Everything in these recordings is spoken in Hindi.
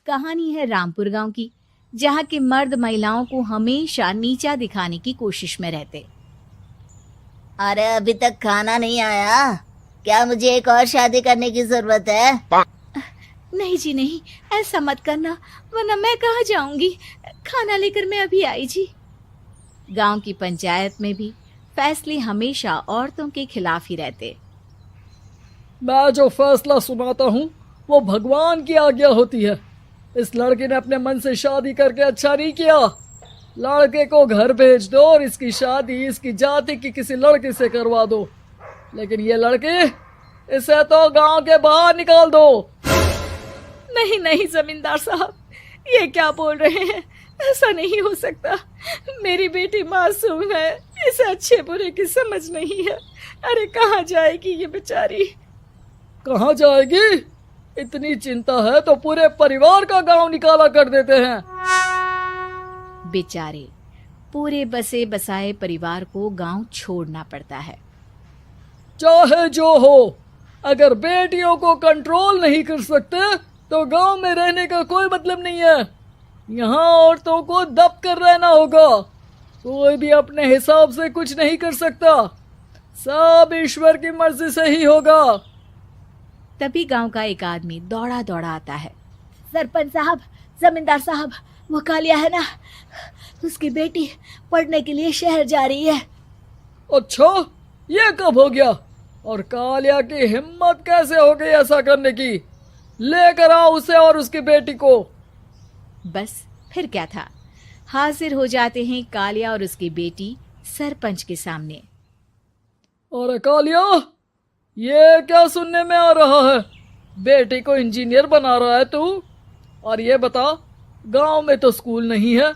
कहानी है रामपुर गांव की, जहां के मर्द महिलाओं को हमेशा नीचा दिखाने की कोशिश में रहते। अरे अभी तक खाना नहीं आया क्या? मुझे एक और शादी करने की जरूरत है। नहीं जी नहीं, ऐसा मत करना, वरना मैं कहाँ जाऊंगी। खाना लेकर मैं अभी आई जी। गांव की पंचायत में भी फैसले हमेशा औरतों के खिलाफ ही रहते। मैं जो फैसला सुनाता हूँ वो भगवान की आज्ञा होती है। इस लड़के ने अपने मन से शादी करके अच्छा नहीं किया। लड़के को घर भेज दो और इसकी शादी इसकी जाति की किसी लड़के से करवा दो, लेकिन ये लड़की, इसे तो गांव के बाहर निकाल दो। नहीं नहीं जमींदार साहब, ये क्या बोल रहे हैं? ऐसा नहीं हो सकता। मेरी बेटी मासूम है, इसे अच्छे बुरे की समझ नहीं है। अरे कहाँ जाएगी ये बेचारी? कहाँ जाएगी? इतनी चिंता है तो पूरे परिवार का गांव निकाला कर देते हैं। बेचारे पूरे बसे बसाए परिवार को गांव छोड़ना पड़ता है। चाहे जो हो, अगर बेटियों को कंट्रोल नहीं कर सकते तो गांव में रहने का कोई मतलब नहीं है। यहाँ औरतों को दब कर रहना होगा। कोई भी अपने हिसाब से कुछ नहीं कर सकता, सब ईश्वर की मर्जी से ही होगा। तभी गांव का एक आदमी दौड़ा दौड़ा आता है। सरपंच साहब, जमींदार साहब, वो कालिया है ना, उसकी बेटी पढ़ने के लिए शहर जा रही है। अच्छा, ये कब हो गया? और कालिया की हिम्मत कैसे हो गई ऐसा करने की? लेकर आओ उसे और उसकी बेटी को। बस फिर क्या था, हाजिर हो जाते हैं कालिया और उसकी बेटी सरपंच के सामने। अरे कालिया, ये क्या सुनने में आ रहा है? बेटी को इंजीनियर बना रहा है तू? और ये बता, गांव में तो स्कूल नहीं है,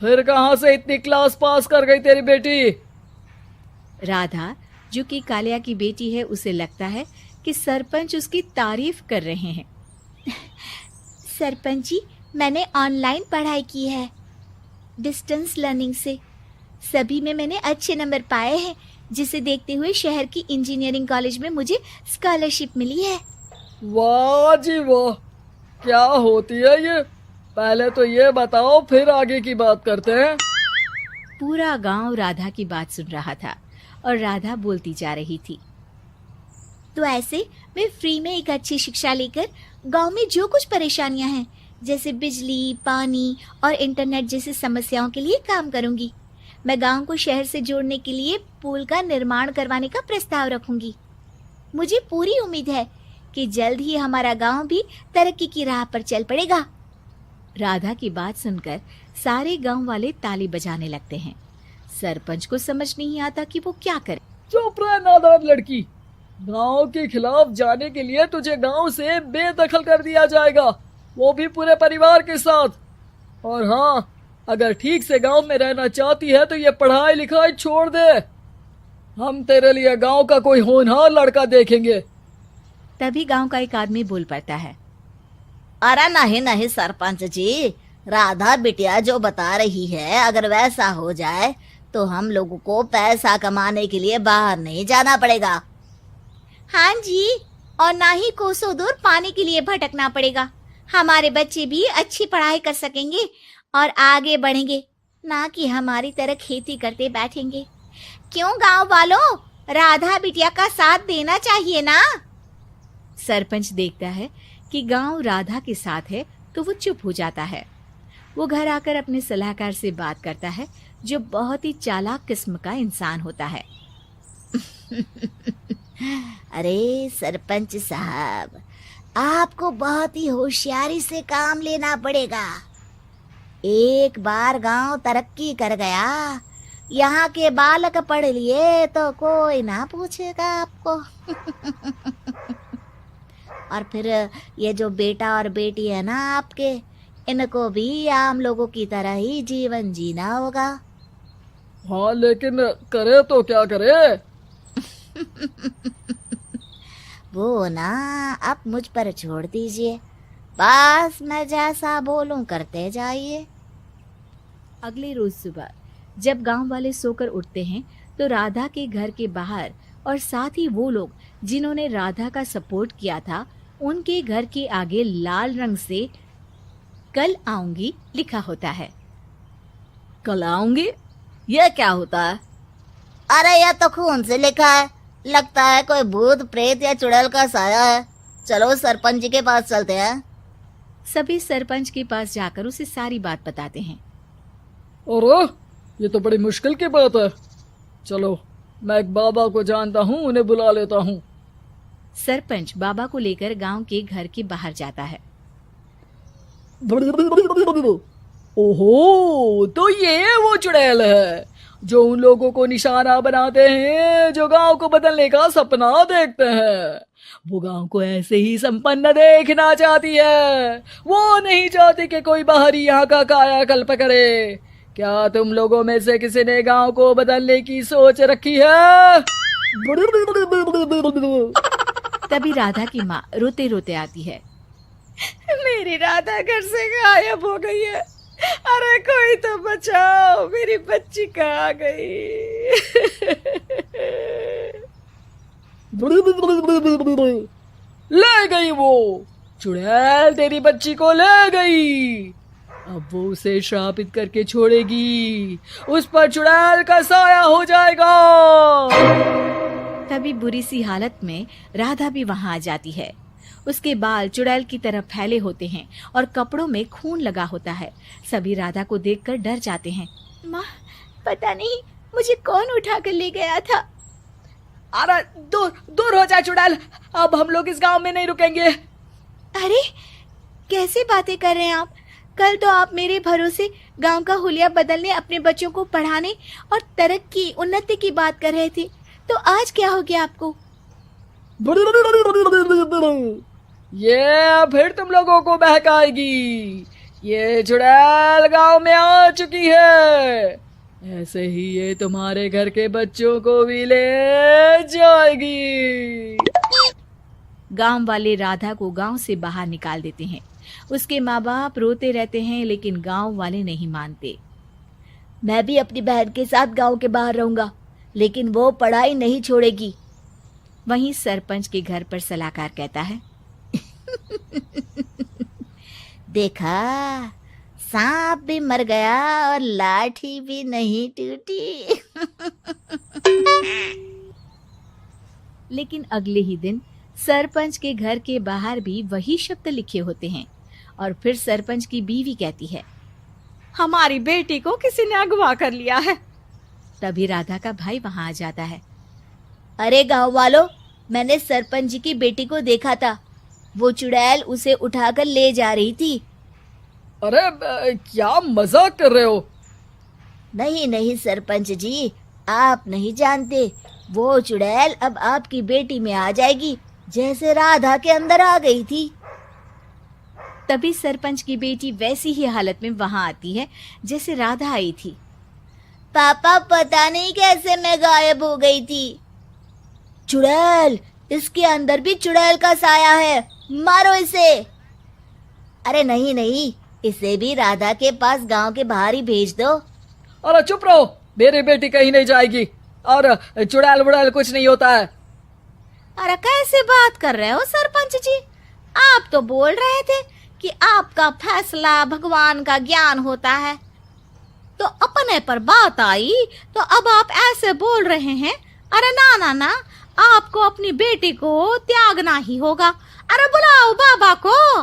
फिर कहां से इतनी क्लास पास कर गई तेरी बेटी? राधा, जो कि कालिया की बेटी है, उसे लगता है कि सरपंच उसकी तारीफ कर रहे हैं। सरपंच जी, मैंने ऑनलाइन पढ़ाई की है, डिस्टेंस लर्निंग से। सभी में मैंने अच्छे नंबर पाए हैं, जिसे देखते हुए शहर की इंजीनियरिंग कॉलेज में मुझे स्कॉलरशिप मिली है। वाह जी वाह, क्या होती है ये? पहले तो ये बताओ, फिर आगे की बात करते हैं। पूरा गांव राधा की बात सुन रहा था और राधा बोलती जा रही थी। तो ऐसे मैं फ्री में एक अच्छी शिक्षा लेकर गांव में जो कुछ परेशानियां हैं, जैसे बिजली, पानी और इंटरनेट जैसी समस्याओं के लिए काम करूंगी। मैं गांव को शहर से जोड़ने के लिए पुल का निर्माण करवाने का प्रस्ताव रखूंगी। मुझे पूरी उम्मीद है कि जल्द ही हमारा गांव भी तरक्की की राह पर चल पड़ेगा। राधा की बात सुनकर सारे गांव वाले ताली बजाने लगते हैं। सरपंच को समझ नहीं आता कि वो क्या करे। चुप रह नादान लड़की, गांव के खिलाफ जाने के लिए तुझे गांव से बेदखल कर दिया जाएगा, वो भी पूरे परिवार के साथ। और हाँ, अगर ठीक से गांव में रहना चाहती है तो ये पढ़ाई लिखाई छोड़ दे। हम तेरे लिए गांव का कोई होनहार लड़का देखेंगे। तभी गांव का एक आदमी बोल पड़ता है। अरे नहीं नहीं सरपंच जी, राधा बिटिया जो बता रही है, अगर वैसा हो जाए तो हम लोगों को पैसा कमाने के लिए बाहर नहीं जाना पड़ेगा। हाँ जी, और ना ही कोसों दूर पानी के लिए भटकना पड़ेगा। हमारे बच्चे भी अच्छी पढ़ाई कर सकेंगे और आगे बढ़ेंगे, ना कि हमारी तरह खेती करते बैठेंगे। क्यों गांव वालों, राधा बिटिया का साथ देना चाहिए ना। सरपंच देखता है कि गांव राधा के साथ है तो वो चुप हो जाता है। वो घर आकर अपने सलाहकार से बात करता है, जो बहुत ही चालाक किस्म का इंसान होता है। अरे सरपंच साहब, आपको बहुत ही होशियारी से काम लेना पड़ेगा। एक बार गांव तरक्की कर गया, यहाँ के बालक पढ़ लिए तो कोई ना पूछेगा आपको। और फिर ये जो बेटा और बेटी है ना आपके, इनको भी आम लोगों की तरह ही जीवन जीना होगा। हाँ, लेकिन करे तो क्या करे? वो ना आप मुझ पर छोड़ दीजिए, बस मैं जैसा बोलूं करते जाइए। अगले रोज सुबह जब गांव वाले सोकर उठते हैं तो राधा के घर के बाहर और साथ ही वो लोग जिन्होंने राधा का सपोर्ट किया था, उनके घर के आगे लाल रंग से कल आऊंगी लिखा होता है। कल आऊंगी, यह क्या होता है? अरे यह तो खून से लिखा है, लगता है कोई भूत प्रेत या चुड़ैल का साया है। चलो सरपंच जी के पास चलते हैं। सभी सरपंच के पास जाकर उसे सारी बात बताते हैं। अरे ये तो बड़ी मुश्किल की बात है। चलो मैं एक बाबा को जानता हूँ, उन्हें बुला लेता हूँ। सरपंच बाबा को लेकर गांव के घर के बाहर जाता है। ओहो, तो ये वो चुड़ैल है जो उन लोगों को निशाना बनाते हैं जो गांव को बदलने का सपना देखते हैं। वो गांव को ऐसे ही संपन्न देखना चाहती है, वो नहीं चाहती कि कोई बाहरी यहाँ का कायाकल्प करे। क्या तुम लोगों में से किसी ने गांव को बदलने की सोच रखी है? तभी राधा की माँ रोते रोते आती है। मेरी राधा घर से गायब हो गई है। अरे कोई तो बचाओ, मेरी बच्ची कहाँ गई? ले गई वो चुड़ैल, तेरी बच्ची को ले गई। अब वो उसे श्रापित करके छोड़ेगी, उस पर चुड़ैल का साया हो जाएगा। तभी बुरी सी हालत में राधा भी वहां आ जाती है। उसके बाल चुड़ैल की तरह फैले होते हैं और कपड़ों में खून लगा होता है। सभी राधा को देखकर डर जाते हैं। माँ, पता नहीं मुझे कौन उठा कर ले गया था। अरे दूर दूर हो जा चुड़ैल, अब हम लोग इस गांव में नहीं रुकेंगे। अरे कैसे बातें कर रहे हैं आप? कल तो आप मेरे भरोसे गांव का हुलिया बदलने, अपने बच्चों को पढ़ाने और तरक्की उन्नति की बात कर रहे थे, तो आज क्या हो गया आपको? ये फिर तुम लोगों को बहकाएगी। ये चुड़ैल गांव में आ चुकी है, ऐसे ही ये तुम्हारे घर के बच्चों को भी ले जाएगी। गांव वाले राधा को गांव से बाहर निकाल देते हैं। उसके माँ बाप रोते रहते हैं, लेकिन गांव वाले नहीं मानते। मैं भी अपनी बहन के साथ गांव के बाहर रहूंगा, लेकिन वो पढ़ाई नहीं छोड़ेगी। वहीं सरपंच के घर पर सलाहकार कहता है। देखा, सांप भी मर गया और लाठी भी नहीं टूटी। लेकिन अगले ही दिन सरपंच के घर के बाहर भी वही शब्द लिखे होते हैं। और फिर सरपंच की बीवी कहती है, हमारी बेटी को किसी ने अगवा कर लिया है। तभी राधा का भाई वहां आ जाता है। अरे गांव वालों, मैंने सरपंच जी की बेटी को देखा था। वो चुड़ैल उसे उठाकर ले जा रही थी। अरे क्या मजाक कर रहे हो? नहीं नहीं सरपंच जी, आप नहीं जानते। वो चुड़ैल अब आपकी बेटी में आ जाएगी, जैसे राधा के अंदर आ गई थी। तभी सरपंच की बेटी वैसी ही हालत में वहां आती है जैसे राधा आई थी। पापा, पता नहीं कैसे मैं गायब हो गई थी। चुड़ैल, इसके अंदर भी चुड़ैल का साया है, मारो इसे। अरे नहीं नहीं, इसे भी राधा के पास गांव के बाहर ही भेज दो। अरे चुप रहो, मेरी बेटी कहीं नहीं जाएगी और चुड़ैल वुड़ैल कुछ नहीं होता है। अरे कैसे बात कर रहे हो सरपंच जी? आप तो बोल रहे थे कि आपका फैसला भगवान का ज्ञान होता है, तो अपने पर बात आई तो अब आप ऐसे बोल रहे हैं। अरे ना ना ना, आपको अपनी बेटी को त्यागना ही होगा। अरे बुलाओ बाबा को।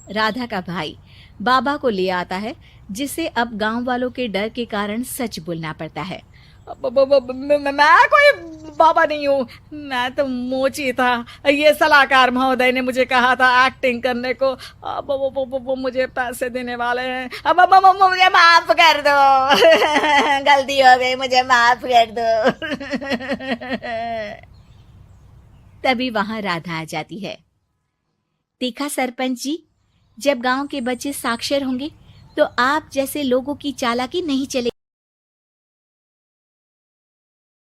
राधा का भाई बाबा को ले आता है, जिसे अब गांव वालों के डर के कारण सच बोलना पड़ता है। मैं कोई बाबा नहीं हूँ, मैं तो मोची था। ये सलाहकार महोदय ने मुझे कहा था एक्टिंग करने को। अब वो मुझे पैसे देने वाले हैं। अब मुझे माफ कर दो। गलती हो गई, मुझे माफ कर दो। तभी वहां राधा आ जाती है। देखा सरपंच जी, जब गांव के बच्चे साक्षर होंगे तो आप जैसे लोगों की चालाकी नहीं चलेगी।